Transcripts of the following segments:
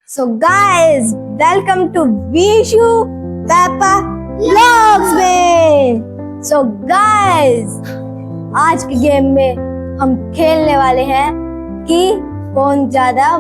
So guys, welcome to Vishu Peppa Vlogs में। So guys, आज के गेम में हम खेलने वाले हैं कि कौन ज्यादा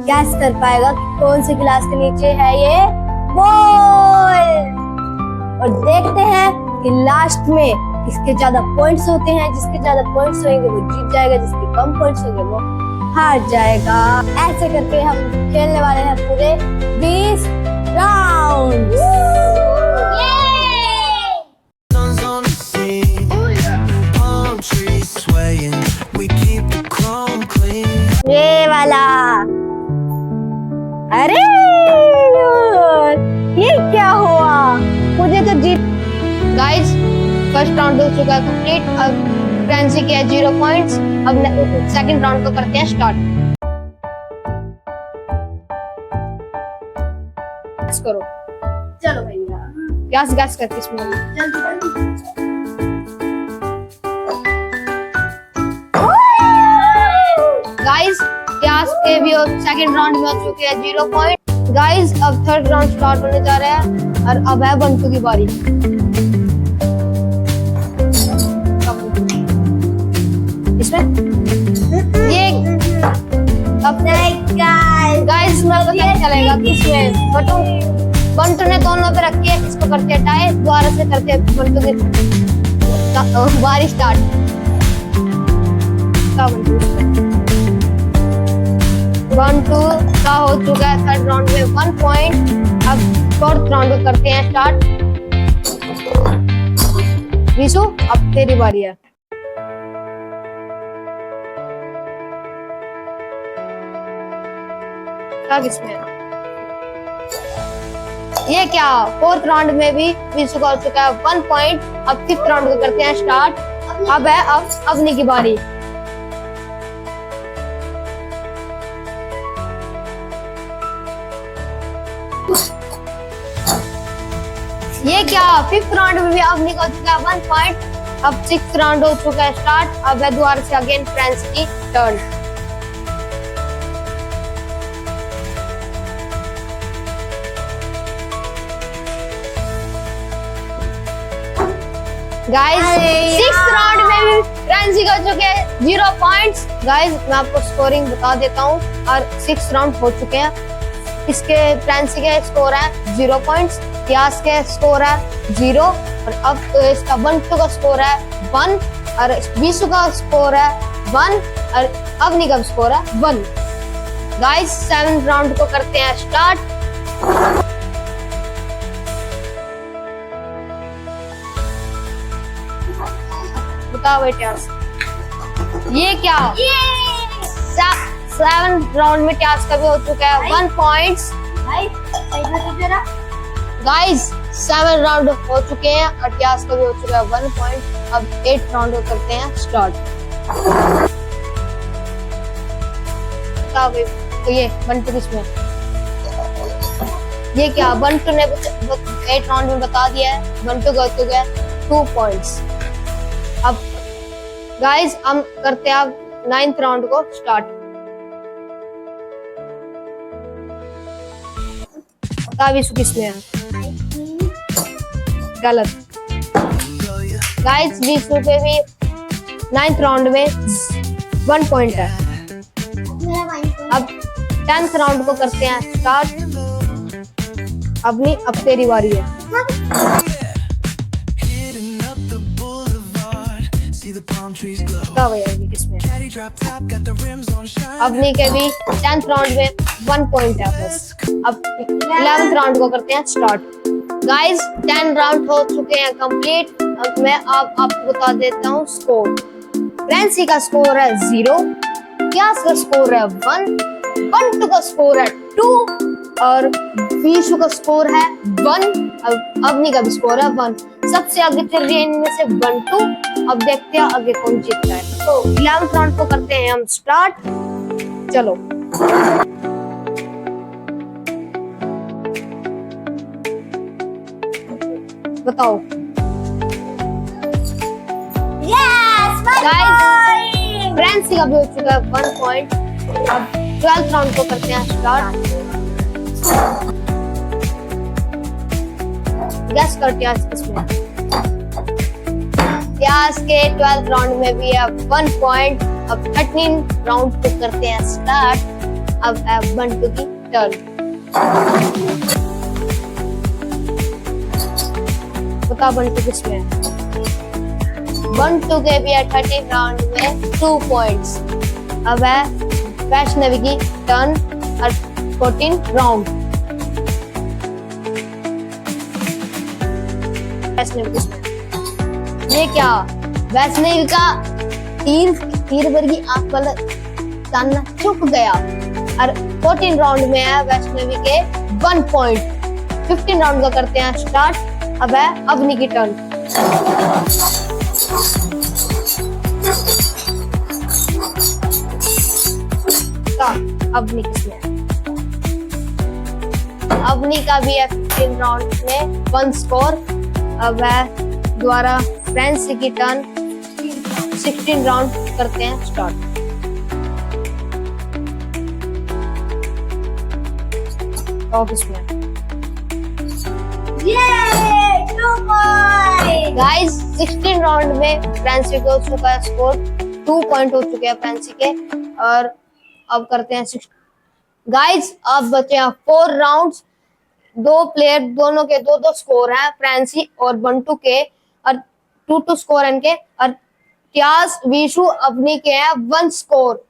गैस कर पाएगा कि कौन से गिलास के नीचे है ये बॉल। और देखते हैं कि लास्ट में किसके ज्यादा पॉइंट्स होते हैं। जिसके ज्यादा पॉइंट्स होंगे वो जीत जाएगा, जिसके कम पॉइंट्स होंगे वो हार जाएगा। ऐसे करके हम खेलने वाले हैं पूरे 20 राउंड। ये वाला, अरे ये क्या हुआ, मुझे तो जीत। गाइस फर्स्ट राउंड हो चुका है कंप्लीट। अब फ्रेंसी के 0 पॉइंट्स। अब सेकंड राउंड को करते हैं स्टार्ट। गैस करो। चलो भैया, गैस कर किसमें। गाइस गैस के भी सेकंड राउंड में हो चुके हैं 0 पॉइंट। गाइस अब थर्ड राउंड स्टार्ट होने जा रहा है और अब है बंटू की बारी। इसमें ये अब गाइस में पता चलेगा किसमें। बंटू ने दोनों पे रखी है, इसको करते हैं टाई। दोबारा से करते हैं बंटू की बारी स्टार्ट। बंटू का हो चुका है थर्ड राउंड में 1 पॉइंट। अब फोर्थ राउंड को करते हैं स्टार्ट। विशु अब तेरी बारी है। किसमें ये क्या, फोर्थ राउंड में भी विशु का हो चुका है 1 पॉइंट। अब फिफ्थ राउंड को करते हैं स्टार्ट। अब है अवनी की बारी। ये क्या, फिफ्थ राउंड में भी अवनी का हो चुका है 1 पॉइंट। अब सिक्स्थ राउंड हो चुका है स्टार्ट। अब है दोबारा से अगेन फ्रेंड्स की टर्न। गाइस सिक्स्थ राउंड में भी फ्रेंसी का हो चुके हैं 0 पॉइंट्स। गाइस मैं आपको स्कोरिंग बता देता हूँ। और सिक्स्थ राउंड हो चुके हैं। इसके फ्रेंसी के स्कोर है 0 पॉइंट्स, त्यास के स्कोर है 0 और अब इसका बंटू का स्कोर है 1 और विशु का स्कोर है 1 और अवनी का स्कोर है 1। गाइस 7th राउंड को करते हैं स्टार्ट। बताओ बेटा ये क्या, 7th राउंड में त्यास का भी हो चुका है 1 पॉइंट्स। गाइस 7 राउंड हो चुके हैं और त्यास का भी हो चुका है 1 पॉइंट। अब 8th राउंड को करते हैं स्टार्ट। तो ये बंटू किसमें, ये क्या, बंटू ने 8th राउंड में बता दिया है। बंटू का हो चुका है 2 पॉइंट्स। अब गाइस हम करते हैं अब 9th राउंड को स्टार्ट। विशु किसमें है, गलत। गाइस विशु पे भी 9th राउंड में 1 पॉइंट है। अब 10th राउंड को करते हैं स्टार्ट। अब तेरी बारी है। अवनी के भी 10th राउंड में 1 पॉइंट है बस। अब 11th राउंड को करते हैं स्टार्ट। गाइस 10 राउंड हो चुके हैं कंप्लीट। अब मैं आपको बता देता हूँ स्कोर। फ्रेंसी का स्कोर है 0, त्यास का स्कोर है 1, बंटू का स्कोर है 2 और विशु का स्कोर है 1। अब अवनी का भी स्कोर है 1। सबसे आगे चल रही है इनमें से बंटू। अब देखते हैं आगे कौन जीतता है। तो 11th राउंड को करते हैं हम स्टार्ट। चलो बताओ। गाइस फ्रेंसी का भी हो चुका है 1 पॉइंट। अब 12th राउंड को करते हैं स्टार्ट। कर त्यास किसमें है? त्यास के 12th राउंड में भी है 1 पॉइंट। अब 13 राउंड को करते हैं स्टार्ट। अब है बंटू की टर्न। बता बंटू किसमें है? बंटू के भी है 13 राउंड में 2 पॉइंट्स। अब है वैष्णवी की टर्न और 14 राउंड। वैष्णवी किसमें? ये क्या वैष्णवी का तीर वर्गी आंख वाला जानना चुक गया। और 14 राउंड में है वैष्णवी के 1 पॉइंट। 15 राउंड का करते हैं स्टार्ट। अब है अवनी की टर्न। अवनी किसमें है? अवनी का भी है 15 राउंड में 1 स्कोर। अब है द्वारा फ्रेंड्स की टर्न। 16 राउंड करते हैं स्टार्ट। और किसमें है? गाइस 16 राउंड में फ्रेंसी को चुका है स्कोर 2 पॉइंट हो चुके हैं फ्रेंसी के। और अब करते हैं 6 गाइस। अब बचे हैं 4 राउंड्स। 2 प्लेयर दोनों के 2-2 स्कोर हैं फ्रेंसी और बंटू के, और 2-2 स्कोर इनके। और त्यास विशु अवनी के हैं 1 स्कोर।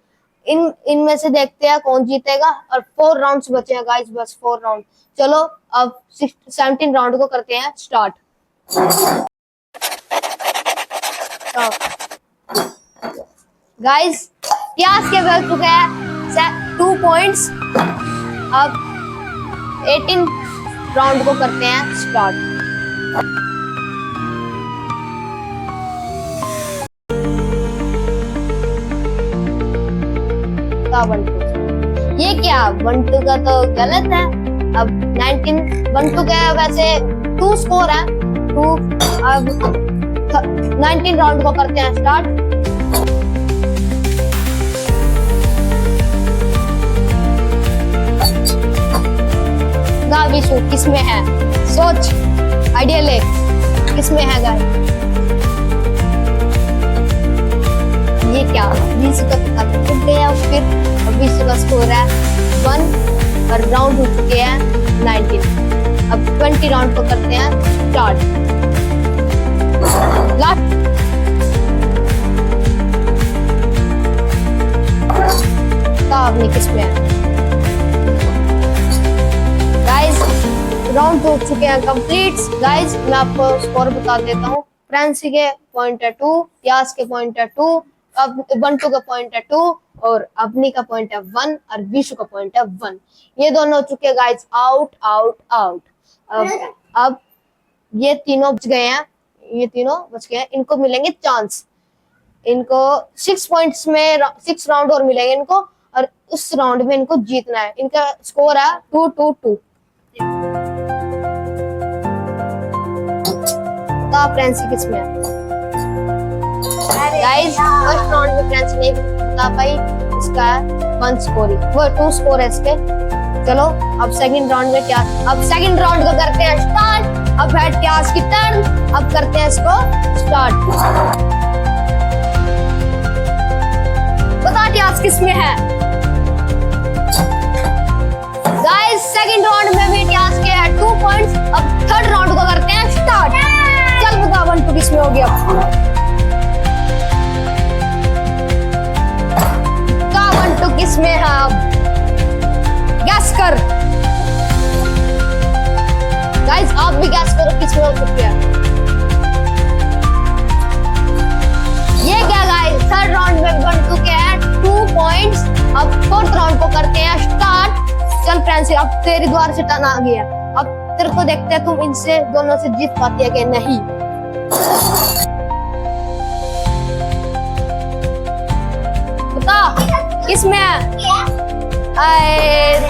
इनमें से देखते हैं कौन जीतेगा। और 4 राउंड्स बचे हैं गाइस, बस 4 राउंड। चलो अब 17 राउंड को करते हैं स्टार्ट। गाइस त्यास के बच चुके हैं 2 पॉइंट्स। अब 18 राउंड को करते हैं स्टार्ट। ये क्या बंटू का तो गलत है। अब 19 बंटू का वैसे 2 स्कोर है 2। अब 19 राउंड को करते हैं स्टार्ट। विशु किसमें है? सोच, आइडिया ले, किसमें है गाइस? ये क्या विशु का टूट गया। फिर विशु का स्कोर है 1 और राउंड हो चुके हैं 19। अब 20 राउंड को करते हैं स्टार्ट। लास्ट आपने किसमें है? गाइस राउंड हो चुके हैं कंप्लीट। गाइस मैं आपको स्कोर बता देता हूँ। फ्रेंसी के पॉइंट है 2, यास के पॉइंट है 2, अब बंटू का पॉइंट है 2 और अवनी का पॉइंट है 1 और विशु का पॉइंट है 1। ये दोनों हो चुके हैं गाइस आउट आउट आउट। अब ये तीनों बच गए हैं, ये तीनों बच गए हैं। इनको मिलेंगे चांस। इनको 6 पॉइंट्स में 6 राउंड और मिलेंगे इनको, और उस राउंड में इनको जीतना है। इनका स्कोर है 2-2-2। फ्रेंसी किसमें है? गाइस फर्स्ट राउंड में फ्रेंसी नहीं बता पाई, इसका 1 स्कोर ही, वो 2 स्कोर है इसके। चलो अब सेकंड राउंड में क्या? अब सेकंड राउंड को करते हैं स्टार्ट। अब है त्यास की टर्न। अब करते हैं इसको स्टार्ट। बता त्यास किसमें है? गाइस सेकंड राउंड में भी त्यास के है 2 पॉइंट्स। अब थर्ड राउंड को करते हैं स्टार्ट। चल बता बंटू किसमें हो गया? बंटू किसमें है? अब गैस कर गाइस, आप भी गैस करो किसमें हो चुकी है। ये क्या गाइस थर्ड राउंड में बंटू के हैं 2 पॉइंट्स। अब फोर्थ राउंड को करते हैं स्टार्ट। चल फ्रेंड्स अब तेरे द्वार से टर्न आ गया। अब तेरे को देखते हैं तुम इनसे दोनों से जीत पाती है कि नहीं। बता किसमें है?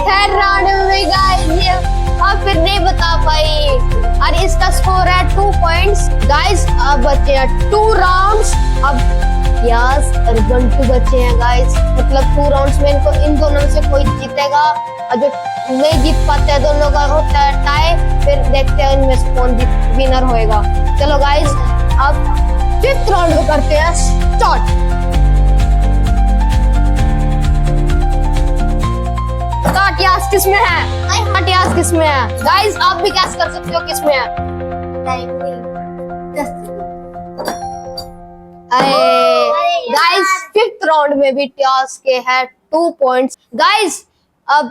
थर्ड राउंड में गाइस ये अब फिर नहीं बता पाई और इसका स्कोर है 2 पॉइंट्स। गाइस अब बचे हैं 2 राउंड्स। अब यास और बंटू बचे हैं गाइस, मतलब 2 राउंड्स में इनको इन दोनों में से कोई जीतेगा और जो नहीं जीत पाते हैं, दोनों का होता है टाई, फिर देखते हैं इनमें से कौन विनर होएगा। चलो गाइस अब 5th राउंड को करते हैं स्टार्ट। टाटियास किसमें है? टाटियास किसमें है? गाइस आप भी गैस कर सकते हो किसमें है। अरे गाइस 5th राउंड में भी टास के है 2 पॉइंट्स। गाइस अब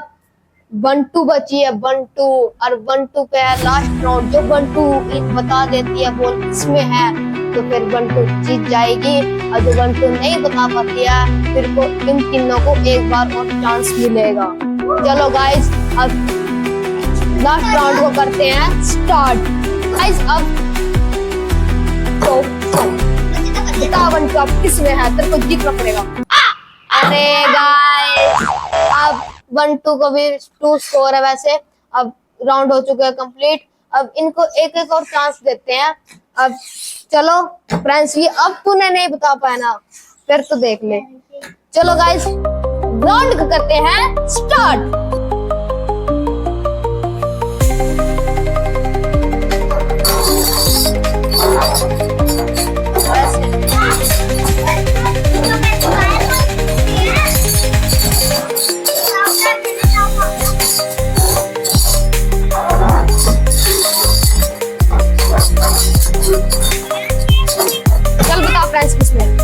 1-2 बची है, 1-2 और 1-2 पे है लास्ट राउंड। जो 1-2 बता देती है बोल किसमें है तो फिर 1-2 जीत जाएगी, और जो 1-2 नहीं बता पाती है फिर को इन तीनों को एक बार और चांस मिलेगा। चलो गाइस अब लास्ट राउंड को करते हैं स्टार्ट। गाइस अब तो बता 1-2 अब किसमें है, तेरे को जीतना पड़ेगा। अरे गाइस अब 1-2 को भी 2 स्कोर है वैसे। अब राउंड हो चुका है कंप्लीट। अब इनको एक एक और चांस देते हैं। अब चलो फ्रेंड्स, अब तूने नहीं बता पाया ना, फिर तो देख ले। चलो गाइस राउंड को करते हैं स्टार्ट। चल बता फ्रेंड्स किसमें।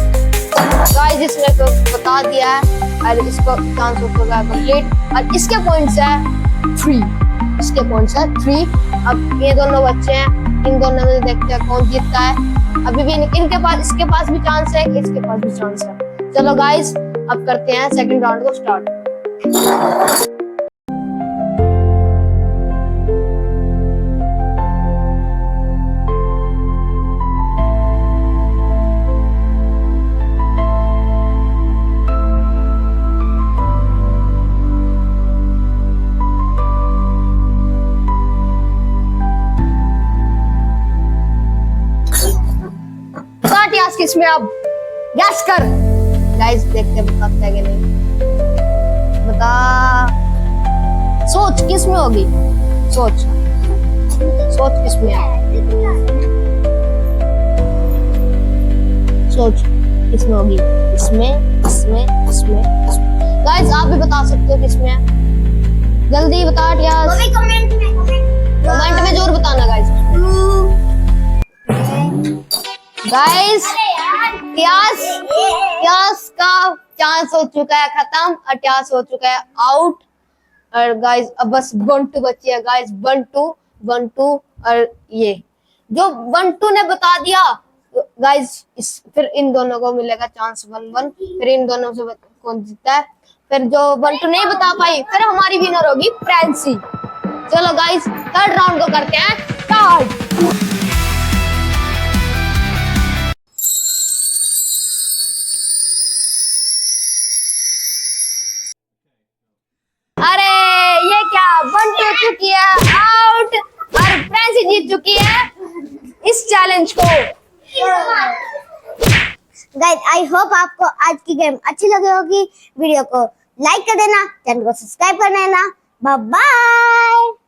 गाइस इसने तो बता दिया है और इसको चांस हो गया कंप्लीट, और इसके पॉइंट्स है 3। इसके पॉइंट्स है 3। अब ये दोनों बच्चे हैं, इन दोनों में देखते हैं कौन जीतता है। अभी भी इनके पास, इसके पास भी चांस है, इसके पास भी चांस है। चलो गाइस अब करते हैं 2nd राउंड को स्टार्ट। टाटियास किसमें, अब गैस कर। गाइस देखते हैं बताता है कि नहीं। बता, सोच किसमें होगी, सोच सोच किसमें है, सोच किसमें होगी। इसमें, इसमें, इसमें, इसमें। गाइस आप भी बता सकते हो किसमें है, जल्दी बता टाटियास। कमेंट में जरूर बताना गाइस। गाइस ट्यास का चांस हो चुका है खत्म, और ट्यास हो चुका है आउट। और गाइस अब बस 1-2 बची है गाइस, 1-2 और ये जो 1-2 ने बता दिया गाइस, फिर इन दोनों को मिलेगा चांस 1-1। फिर इन दोनों से कौन जीतता है, फिर जो 1-2 नहीं बता पाई फिर हमारी विनर होगी फ्रेंसी। चलो गाइस 3rd राउंड को करते हैं स्टार्ट। अरे ये क्या, 1-2 चुकी है आउट, और फ्रेंसी जीत चुकी है इस चैलेंज को। गाइस आई होप आपको आज की गेम अच्छी लगी होगी। वीडियो को लाइक कर देना, चैनल को सब्सक्राइब कर देना। Bye bye.